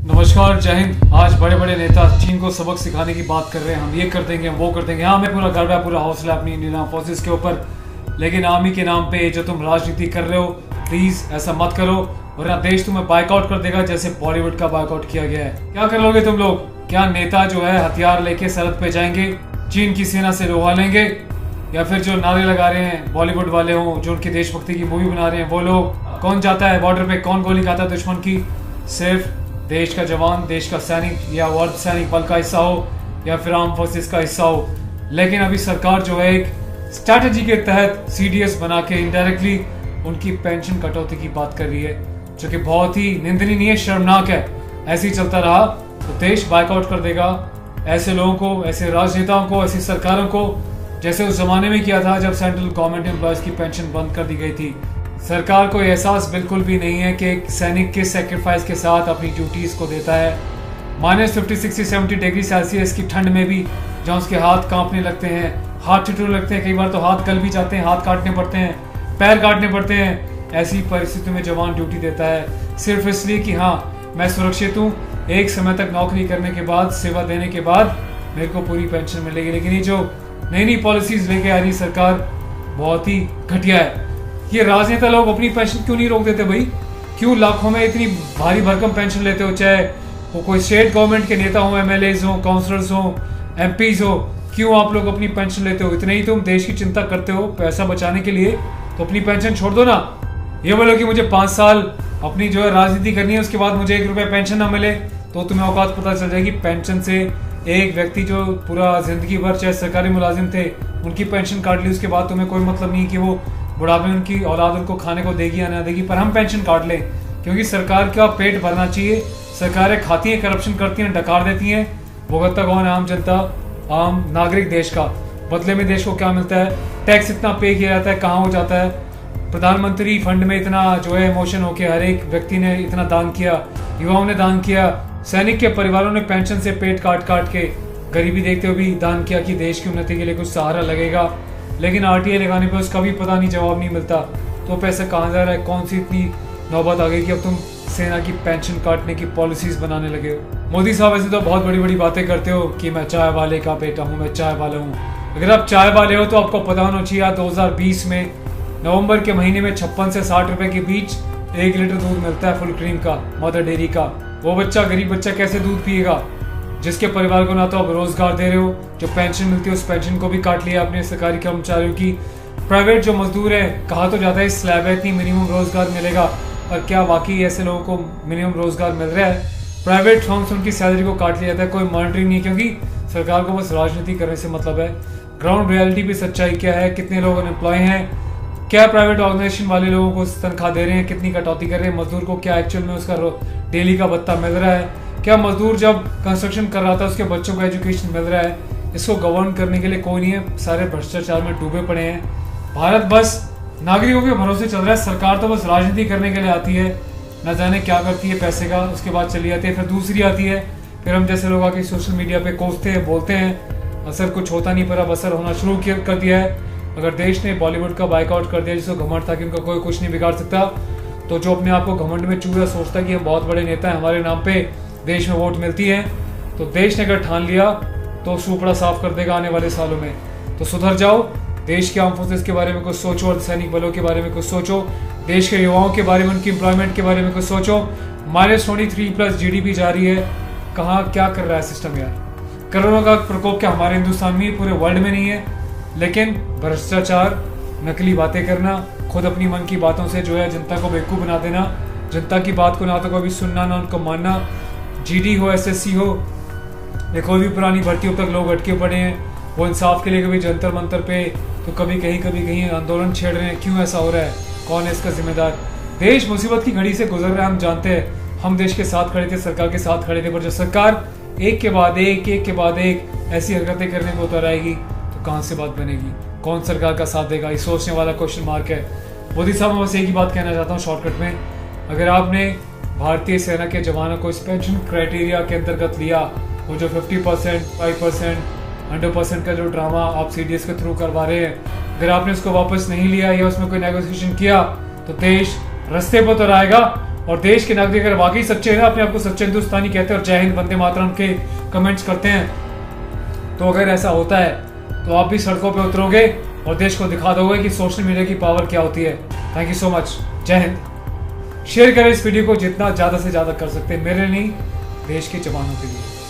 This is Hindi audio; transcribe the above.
नमस्कार, जय हिंद। आज बड़े बड़े नेता चीन को सबक सिखाने की बात कर रहे हैं। हम ये कर देंगे, हम वो कर देंगे। हाँ, हमें पूरा गर्व है, पूरा हौसला अपनी इंडियन फोर्सेस के ऊपर। लेकिन आर्मी के नाम पे जो तुम राजनीति कर रहे हो, प्लीज ऐसा मत करो, वरना देश तुम्हें बाइकआउट कर देगा, जैसे बॉलीवुड का बाइकआउट किया गया है। क्या कर लोगे तुम लोग? क्या नेता जो है हथियार लेके सरहद पे जाएंगे, चीन की सेना से लोहा लेंगे, या फिर जो नारे लगा रहे हैं बॉलीवुड वाले हों, जो उनकी देशभक्ति की मूवी बना रहे हैं वो लोग? कौन जाता है बॉर्डर पे, कौन गोली खाता है दुश्मन की? सिर्फ देश का जवान, देश का सैनिक या अर्ध सैनिक बल का हिस्सा हो, या फिर आर्म फोर्सेस का हिस्सा हो। लेकिन अभी सरकार जो है एक स्ट्रैटेजी के तहत सीडीएस बना के इनडायरेक्टली उनकी पेंशन कटौती की बात कर रही है, जो कि बहुत ही निंदनीय, शर्मनाक है। ऐसे ही चलता रहा तो देश बाइकआउट कर देगा ऐसे लोगों को, ऐसे राजनेताओं को, ऐसी सरकारों को, जैसे उस जमाने में किया था जब सेंट्रल गवर्नमेंट एम्प्लॉयज की पेंशन बंद कर दी गई थी। सरकार को एहसास बिल्कुल भी नहीं है कि एक सैनिक के सेक्रीफाइस के साथ अपनी ड्यूटीज को देता है। -50, 60, 70 डिग्री सेल्सियस की ठंड में भी जहाँ उसके हाथ कांपने लगते हैं, हाथ ठिठुरने लगते हैं, कई बार तो हाथ गल भी जाते हैं, हाथ काटने पड़ते हैं, पैर काटने पड़ते हैं। ऐसी परिस्थितियों में जवान ड्यूटी देता है सिर्फ इसलिए कि हाँ, मैं सुरक्षित हूँ, एक समय तक नौकरी करने के बाद, सेवा देने के बाद मेरे को पूरी पेंशन मिलेगी। लेकिन ये जो नई नई पॉलिसीज लेके आ रही सरकार, बहुत ही घटिया है। ये राजनेता लोग अपनी पेंशन क्यों नहीं रोक देते भाई? क्यों लाखों में इतनी भारी भरकम पेंशन लेते हो? चाहे वो कोई स्टेट गवर्नमेंट के नेता हो, एमएलएज हो, काउंसलर्स हो, एमपीज हो, क्यों आप लोग अपनी पेंशन लेते हो? इतने ही तुम देश की चिंता करते हो पैसा बचाने के लिए, तो अपनी पेंशन छोड़ दो ना। ये बोलो कि मुझे 5 साल अपनी जो है राजनीति करनी है, उसके बाद मुझे 1 रुपया पेंशन ना मिले, तो तुम्हें औकात पता चल जाएगी। पेंशन से एक व्यक्ति जो पूरा जिंदगी भर चाहे सरकारी मुलाजिम थे, उनकी पेंशन काट ली, उसके बाद तुम्हें कोई मतलब नहीं कि वो बुढ़ापे में उनकी औलाद उनको खाने को देगी या ना देगी, पर हम पेंशन काट लें क्योंकि सरकार का पेट भरना चाहिए। सरकारें खाती हैं, करप्शन करती हैं, डकार देती हैं, भुगतता कौन है? आम जनता, आम नागरिक देश का। बदले में देश को क्या मिलता है? टैक्स इतना पे किया जाता है, कहाँ हो जाता है? प्रधानमंत्री फंड में इतना जो है इमोशन होके हर एक व्यक्ति ने इतना दान किया, युवाओं ने दान किया, सैनिक के परिवारों ने पेंशन से पेट काट काट के गरीबी देखते हुए भी दान किया कि देश की उन्नति के लिए कुछ सहारा लगेगा। लेकिन आरटीआई लगाने पे उसका भी पता नहीं, जवाब नहीं मिलता। तो पैसा कहाँ जा रहा है? कौन सी इतनी नौबत आ गई कि अब तुम सेना की पेंशन काटने की पॉलिसीज बनाने लगे हो? मोदी साहब ऐसे तो बहुत बड़ी बड़ी बातें करते हो कि मैं चाय वाले का बेटा हूँ, मैं चाय वाला हूँ। अगर आप चाय वाले हो तो आपको पता होना चाहिए 2020 में नवंबर के महीने में 56 से 60 रुपए के बीच 1 लीटर दूध मिलता है फुल क्रीम का, मदर डेयरी का। वो बच्चा, गरीब बच्चा कैसे दूध पिएगा, जिसके परिवार को ना तो आप रोजगार दे रहे हो, जो पेंशन मिलती है उस पेंशन को भी काट लिया आपने सरकारी कर्मचारियों की। प्राइवेट जो मजदूर है, कहा तो जाता है स्लैब है, इतनी मिनिमम रोजगार मिलेगा, पर क्या वाकई ऐसे लोगों को मिनिमम रोजगार मिल रहा है? प्राइवेट फर्म्स उनकी सैलरी को काट लिया जाता है, कोई मॉनिटरिंग नहीं है, क्योंकि सरकार को बस राजनीति करने से मतलब है। ग्राउंड रियलिटी भी सच्चाई क्या है? कितने लोग अनएम्प्लॉय हैं? क्या प्राइवेट ऑर्गेनाइजेशन वाले लोगों को तनख्वाह दे रहे हैं? कितनी कटौती कर रहे हैं? मजदूर को क्या एक्चुअल में उसका डेली का भत्ता मिल रहा है? क्या मजदूर जब कंस्ट्रक्शन कर रहा था उसके बच्चों को एजुकेशन मिल रहा है? इसको गवर्न करने के लिए कोई नहीं है, सारे भ्रष्टाचार में डूबे पड़े हैं। भारत बस नागरिकों के भरोसे चल रहा है। सरकार तो बस राजनीति करने के लिए आती है, न जाने क्या करती है पैसे का, उसके बाद चली जाती है, फिर दूसरी आती है, फिर हम जैसे लोग आके सोशल मीडिया पे कोसते हैं, बोलते हैं, असर कुछ होता नहीं, पर अब असर होना शुरू कर दिया है। अगर देश ने बॉलीवुड का बाइकआउट कर दिया, जिसको घमंड था कि उनका कोई कुछ नहीं बिगाड़ सकता, तो जो अपने आप को घमंड में चूरा सोचता है कि हम बहुत बड़े नेता हैं, हमारे नाम पे देश में वोट मिलती है, तो देश ने अगर ठान लिया तो सूपड़ा साफ कर देगा आने वाले सालों में। तो सुधर जाओ, देश के आर्म फोर्सेस के बारे में कुछ सोचो, अर्धसैनिक बलों के बारे में कुछ सोचो, देश के युवाओं के बारे में, उनकी एम्प्लॉयमेंट के बारे में कुछ सोचो। -23+ GDP जा रही है, कहाँ क्या कर रहा है सिस्टम यार? कोरोना का प्रकोप क्या हमारे हिंदुस्तान में, पूरे वर्ल्ड में नहीं है? लेकिन भ्रष्टाचार, नकली बातें करना, खुद अपनी मन की बातों से जो है जनता को बेवकूफ़ बना देना, जनता की बात को ना तो कभी सुनना ना उनको मानना। जीडी हो, एसएससी हो, या कोई भी पुरानी भर्तियों तक लोग अटके पड़े हैं, वो इंसाफ के लिए कभी जंतर मंतर पे तो कभी कहीं आंदोलन छेड़ रहे हैं। क्यों ऐसा हो रहा है? कौन है इसका जिम्मेदार? देश मुसीबत की घड़ी से गुजर रहा है, हम जानते हैं। हम देश के साथ खड़े थे, सरकार के साथ खड़े थे, पर जब सरकार एक के बाद एक ऐसी हरकतें करने को उतर आएगी तो कहाँ से बात बनेगी? कौन सरकार का साथ देगा? ये सोचने वाला क्वेश्चन मार्क है। मोदी साहब, मैं बस एक ही बात कहना चाहता हूँ शॉर्टकट में, अगर आपने भारतीय सेना के जवानों को इस पेंशन क्राइटेरिया के अंतर्गत लिया, वो जो 50%, 5%, 100% का जो ड्रामा आप सीडीएस के थ्रू करवा रहे हैं, अगर आपने उसको वापस नहीं लिया या उसमें कोई नेगोशिएशन किया, तो देश रास्ते पर तो आएगा, और देश के नागरिक अगर वाकई सच्चे हैं ना, अपने आप को सच्चे हिंदुस्तानी कहते हैं और जय हिंद वंदे मातरम के कमेंट्स करते हैं, तो अगर ऐसा होता है तो आप भी सड़कों पे उतरोगे और देश को दिखा दोगे कि सोशल मीडिया की पावर क्या होती है। Thank you so much. जय हिंद। शेयर करें इस वीडियो को जितना ज़्यादा से ज़्यादा कर सकते हैं, मेरे नहीं देश के जवानों के लिए।